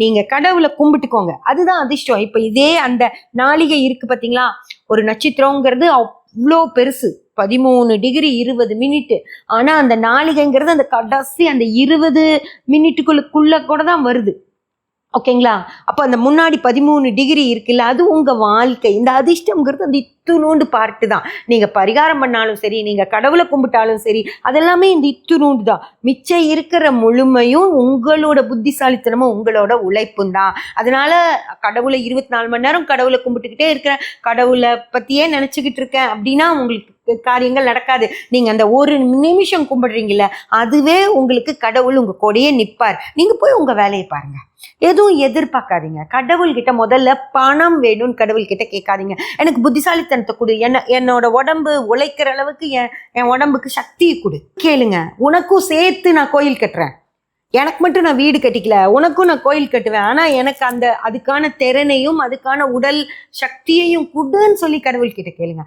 நீங்க கடவுளை கும்பிட்டுக்கோங்க, அதுதான் அதிர்ஷ்டம். இப்ப இதே அந்த நாளிகை இருக்கு பாத்தீங்களா, ஒரு நட்சத்திரங்கிறது அவ்வளோ பெருசு, 13 டிகிரி 20 மினிட். ஆனா அந்த நாளிகைங்கிறது அந்த கடைசி அந்த 20 மினிட்டுக்குள்ள கூட தான் வருது. ஓகேங்களா? அப்போ அந்த முன்னாடி 13 டிகிரி இருக்குல்ல, அது உங்க வாழ்க்கை. இந்த அதிர்ஷ்டம்ங்கிறது அந்த இத்துணூண்டு பார்ட்டு தான். நீங்க பரிகாரம் பண்ணாலும் சரி, நீங்க கடவுளை கும்பிட்டாலும் சரி, அதெல்லாமே இந்த இத்துணூண்டு தான். மிச்சம் இருக்கிற முழுமையும் உங்களோட புத்திசாலித்தனமும் உங்களோட உழைப்பும் தான். அதனால கடவுளை 24 மணி நேரம் கடவுளை கும்பிட்டுக்கிட்டே இருக்கிறேன், கடவுளை பத்தியே நினைச்சுக்கிட்டு இருக்கேன் அப்படின்னா உங்களுக்கு காரியங்கள் நடக்காது. நீங்க அந்த ஒரு நிமிஷம் கும்பிடுறீங்கல்ல, அதுவே உங்களுக்கு கடவுள் உங்க கூடயே நிற்பார். நீங்க போய் உங்க வேலையை பாருங்க. எதுவும் எதிர்பார்க்காதீங்க. கடவுள்கிட்ட முதல்ல பணம் வேணும்னு கடவுள்கிட்ட கேட்காதீங்க. எனக்கு புத்திசாலித்தனத்தை கொடு, என்னோட உடம்பு உழைக்கிற அளவுக்கு என் உடம்புக்கு சக்தியை கொடு கேளுங்க. உனக்கும் சேர்த்து நான் கோயில் கட்டுறேன், எனக்கு மட்டும் நான் வீடு கட்டிக்கல, உனக்கும் நான் கோயில் கட்டுவேன், ஆனா எனக்கு அதுக்கான திறனையும் அதுக்கான உடல் சக்தியையும் கொடுன்னு சொல்லி கடவுள்கிட்ட கேளுங்க.